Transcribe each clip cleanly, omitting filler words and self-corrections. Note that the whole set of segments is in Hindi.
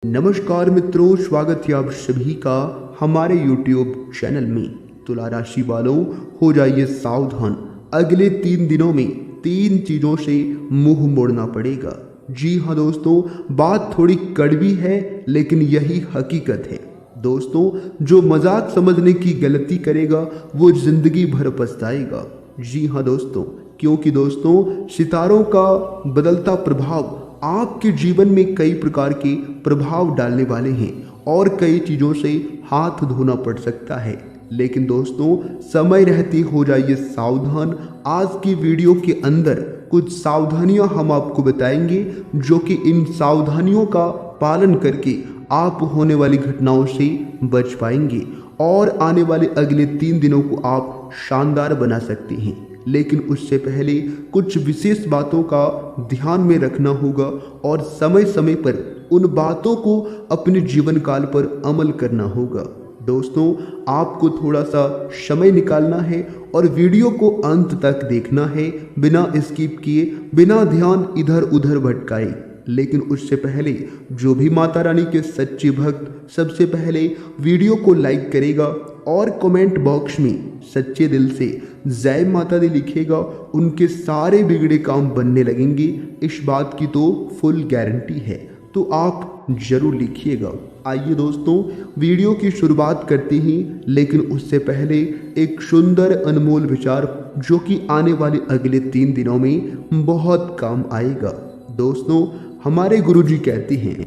नमस्कार मित्रों, स्वागत है आप सभी का हमारे YouTube चैनल में। तुला राशि वालों, हो जाइए सावधान। अगले 3 दिनों में 3 चीज़ों से मुंह मोड़ना पड़ेगा। जी हाँ दोस्तों, बात थोड़ी कड़वी है लेकिन यही हकीकत है। दोस्तों, जो मजाक समझने की गलती करेगा वो जिंदगी भर पछताएगा। जी हाँ दोस्तों, क्योंकि दोस्तों सितारों का बदलता प्रभाव आपके जीवन में कई प्रकार के प्रभाव डालने वाले हैं और कई चीज़ों से हाथ धोना पड़ सकता है। लेकिन दोस्तों, समय रहते हो जाइए सावधान। आज की वीडियो के अंदर कुछ सावधानियां हम आपको बताएंगे, जो कि इन सावधानियों का पालन करके आप होने वाली घटनाओं से बच पाएंगे और आने वाले अगले 3 दिनों को आप शानदार बना सकते हैं। लेकिन उससे पहले कुछ विशेष बातों का ध्यान में रखना होगा और समय समय पर उन बातों को अपने जीवन काल पर अमल करना होगा। दोस्तों, आपको थोड़ा सा समय निकालना है और वीडियो को अंत तक देखना है, बिना स्किप किए, बिना ध्यान इधर उधर भटकाए। लेकिन उससे पहले जो भी माता रानी के सच्चे भक्त सबसे पहले वीडियो को लाइक करेगा और कमेंट बॉक्स में सच्चे दिल से जय माता दी लिखेगा, उनके सारे बिगड़े काम बनने लगेंगे। इस बात की तो फुल गारंटी है, तो आप जरूर लिखिएगा। आइए दोस्तों, वीडियो की शुरुआत करते हैं, लेकिन उससे पहले एक सुंदर अनमोल विचार जो कि आने वाले अगले 3 दिनों में बहुत काम आएगा। दोस्तों, हमारे गुरुजी कहते हैं,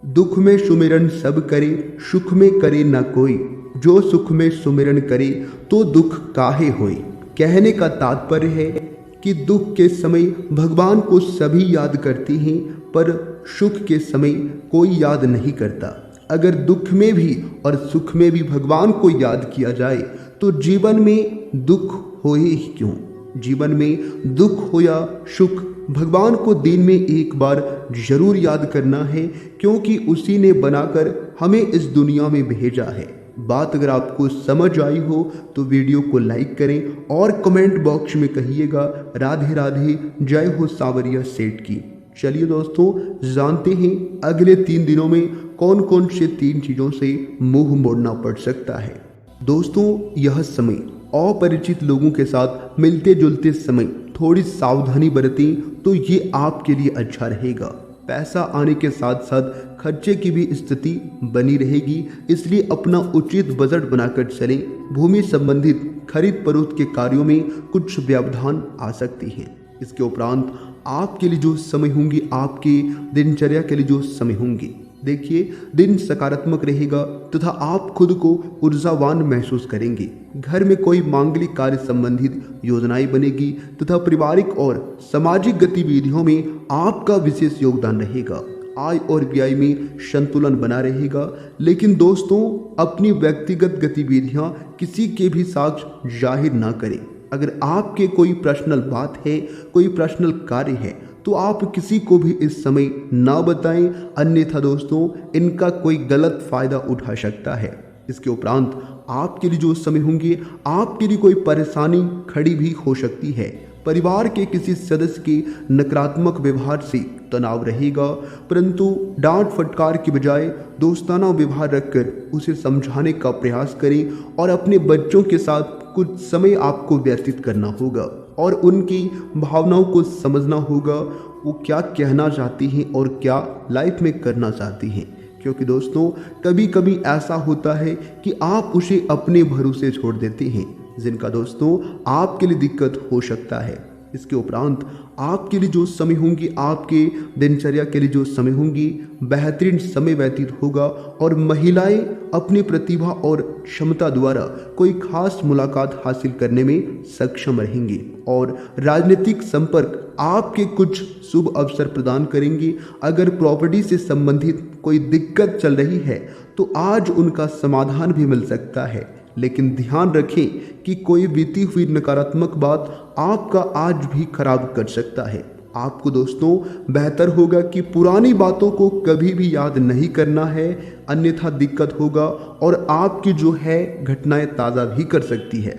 दुख में सुमिरन सब करे, सुख में करे न कोई। जो सुख में सुमिरन करे तो दुख काहे होए। कहने का तात्पर्य है कि दुख के समय भगवान को सभी याद करते हैं, पर सुख के समय कोई याद नहीं करता। अगर दुख में भी और सुख में भी भगवान को याद किया जाए तो जीवन में दुख हो ही क्यों। जीवन में दुख हो या सुख, भगवान को दिन में एक बार जरूर याद करना है, क्योंकि उसी ने बनाकर हमें इस दुनिया में भेजा है। बात अगर आपको समझ आई हो तो वीडियो को लाइक करें और कमेंट बॉक्स में कहिएगा राधे राधे, जय हो सावरिया सेठ की। चलिए दोस्तों, जानते हैं अगले 3 दिनों में कौन कौन से 3 चीज़ों से मुंह मोड़ना पड़ सकता है। दोस्तों, यह समय अपरिचित लोगों के साथ मिलते जुलते समय थोड़ी सावधानी बरतें तो ये आपके लिए अच्छा रहेगा। पैसा आने के साथ साथ खर्चे की भी स्थिति बनी रहेगी, इसलिए अपना उचित बजट बनाकर चलें। भूमि संबंधित खरीद फरोख्त के कार्यों में कुछ व्यवधान आ सकती हैं। इसके उपरांत आपके लिए जो समय होंगे, आपके दिनचर्या के लिए जो समय होंगे, देखिए दिन सकारात्मक रहेगा तथा आप खुद को ऊर्जावान महसूस करेंगे। घर में कोई मांगलिक कार्य संबंधित योजनाएं बनेगी तथा पारिवारिक और सामाजिक गतिविधियों में आपका विशेष योगदान रहेगा। आय और व्यय में संतुलन बना रहेगा। लेकिन दोस्तों, अपनी व्यक्तिगत गतिविधियां किसी के भी साथ जाहिर ना करें। अगर आपके कोई पर्सनल बात है, कोई पर्सनल कार्य है, तो आप किसी को भी इस समय ना बताएं, अन्यथा दोस्तों इनका कोई गलत फायदा उठा सकता है। इसके उपरांत आपके लिए जो समय होंगे, आपके लिए कोई परेशानी खड़ी भी हो सकती है। परिवार के किसी सदस्य के नकारात्मक व्यवहार से तनाव रहेगा, परंतु डांट फटकार की बजाय दोस्ताना व्यवहार रखकर उसे समझाने का प्रयास करें और अपने बच्चों के साथ कुछ समय आपको व्यतीत करना होगा और उनकी भावनाओं को समझना होगा, वो क्या कहना चाहती हैं और क्या लाइफ में करना चाहती हैं। क्योंकि दोस्तों, कभी कभी ऐसा होता है कि आप उसे अपने भरोसे छोड़ देते हैं, जिनका दोस्तों आपके लिए दिक्कत हो सकता है। इसके उपरांत आपके लिए जो समय होंगी, आपके दिनचर्या के लिए जो समय होंगी, बेहतरीन समय व्यतीत होगा और महिलाएं अपनी प्रतिभा और क्षमता द्वारा कोई खास मुलाकात हासिल करने में सक्षम रहेंगी और राजनीतिक संपर्क आपके कुछ शुभ अवसर प्रदान करेंगे। अगर प्रॉपर्टी से संबंधित कोई दिक्कत चल रही है तो आज उनका समाधान भी मिल सकता है। लेकिन ध्यान रखें कि कोई बीती हुई नकारात्मक बात आपका आज भी खराब कर सकता है। आपको दोस्तों बेहतर होगा कि पुरानी बातों को कभी भी याद नहीं करना है, अन्यथा दिक्कत होगा और आपकी जो है घटनाएं ताज़ा भी कर सकती है।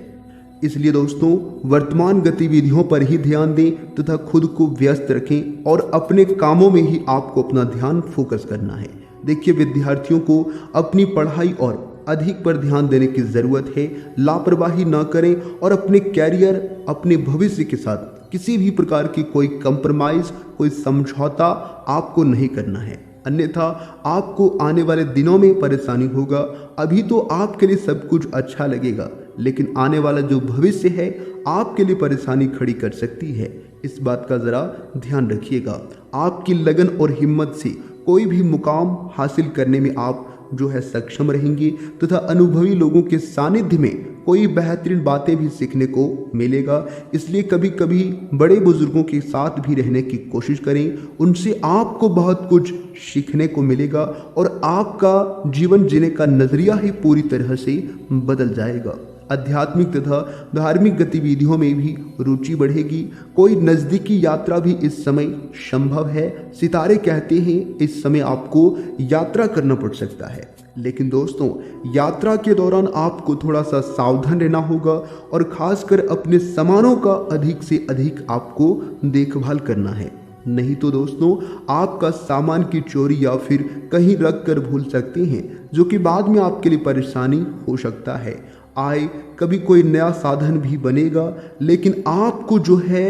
इसलिए दोस्तों, वर्तमान गतिविधियों पर ही ध्यान दें तथा खुद को व्यस्त रखें और अपने कामों में ही आपको अपना ध्यान फोकस करना है। देखिए, विद्यार्थियों को अपनी पढ़ाई और अधिक पर ध्यान देने की ज़रूरत है। लापरवाही ना करें और अपने कैरियर, अपने भविष्य के साथ किसी भी प्रकार की कोई कंप्रोमाइज़, कोई समझौता आपको नहीं करना है, अन्यथा आपको आने वाले दिनों में परेशानी होगा। अभी तो आपके लिए सब कुछ अच्छा लगेगा, लेकिन आने वाला जो भविष्य है आपके लिए परेशानी खड़ी कर सकती है। इस बात का ज़रा ध्यान रखिएगा। आपकी लगन और हिम्मत से कोई भी मुकाम हासिल करने में आप जो है सक्षम रहेंगे तथा अनुभवी लोगों के सानिध्य में कोई बेहतरीन बातें भी सीखने को मिलेगा। इसलिए कभी कभी बड़े बुजुर्गों के साथ भी रहने की कोशिश करें, उनसे आपको बहुत कुछ सीखने को मिलेगा और आपका जीवन जीने का नज़रिया ही पूरी तरह से बदल जाएगा। आध्यात्मिक तथा धार्मिक गतिविधियों में भी रुचि बढ़ेगी। कोई नज़दीकी यात्रा भी इस समय संभव है। सितारे कहते हैं इस समय आपको यात्रा करना पड़ सकता है, लेकिन दोस्तों यात्रा के दौरान आपको थोड़ा सा सावधान रहना होगा और खासकर अपने सामानों का अधिक से अधिक आपको देखभाल करना है। नहीं तो दोस्तों आपका सामान की चोरी या फिर कहीं रख कर भूल सकते हैं, जो कि बाद में आपके लिए परेशानी हो सकता है। आए कभी कोई नया साधन भी बनेगा, लेकिन आपको जो है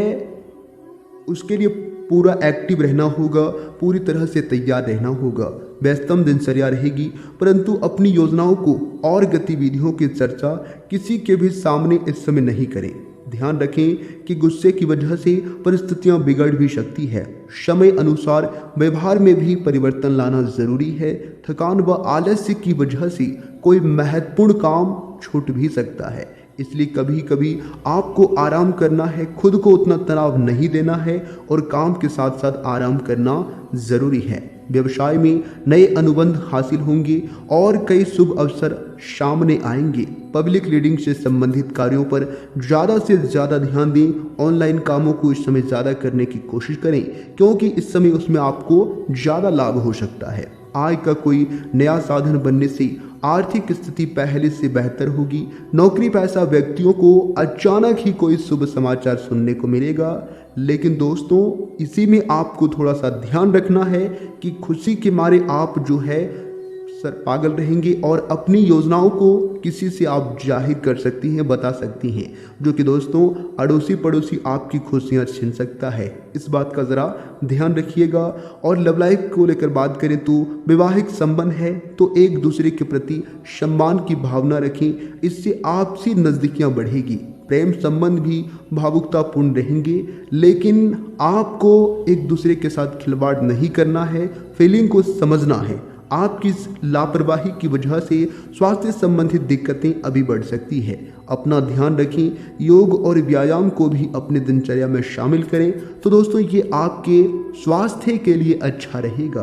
उसके लिए पूरा एक्टिव रहना होगा, पूरी तरह से तैयार रहना होगा। व्यस्तम दिनचर्या रहेगी, परंतु अपनी योजनाओं को और गतिविधियों की चर्चा किसी के भी सामने इस समय नहीं करें। ध्यान रखें कि गुस्से की वजह से परिस्थितियां बिगड़ भी सकती है। समय अनुसार व्यवहार में भी परिवर्तन लाना जरूरी है। थकान व आलस्य की वजह से कोई महत्वपूर्ण काम छूट भी सकता है, इसलिए कभी कभी आपको आराम करना है, खुद को उतना तनाव नहीं देना है और काम के साथ साथ आराम करना ज़रूरी है। व्यवसाय में नए अनुबंध हासिल होंगे और कई शुभ अवसर सामने आएंगे। पब्लिक रीडिंग से संबंधित कार्यों पर ज़्यादा से ज़्यादा ध्यान दें। ऑनलाइन कामों को इस समय ज़्यादा करने की कोशिश करें, क्योंकि इस समय उसमें आपको ज़्यादा लाभ हो सकता है। आय का कोई नया साधन बनने से आर्थिक स्थिति पहले से बेहतर होगी। नौकरी पेशा व्यक्तियों को अचानक ही कोई शुभ समाचार सुनने को मिलेगा, लेकिन दोस्तों इसी में आपको थोड़ा सा ध्यान रखना है कि खुशी के मारे आप जो है सर पागल रहेंगे और अपनी योजनाओं को किसी से आप जाहिर कर सकती हैं, बता सकती हैं, जो कि दोस्तों अड़ोसी पड़ोसी आपकी खुशियां छीन सकता है। इस बात का ज़रा ध्यान रखिएगा। और लव लाइफ को लेकर बात करें तो वैवाहिक संबंध है तो एक दूसरे के प्रति सम्मान की भावना रखें, इससे आपसी नज़दीकियाँ बढ़ेगी। प्रेम संबंध भी भावुकतापूर्ण रहेंगे, लेकिन आपको एक दूसरे के साथ खिलवाड़ नहीं करना है, फीलिंग को समझना है। आपकी इस लापरवाही की वजह से स्वास्थ्य संबंधित दिक्कतें अभी बढ़ सकती है। अपना ध्यान रखें। योग और व्यायाम को भी अपने दिनचर्या में शामिल करें, तो दोस्तों ये आपके स्वास्थ्य के लिए अच्छा रहेगा।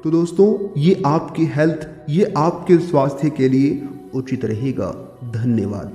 तो दोस्तों ये आपकी हेल्थ, ये आपके स्वास्थ्य के लिए उचित रहेगा। धन्यवाद।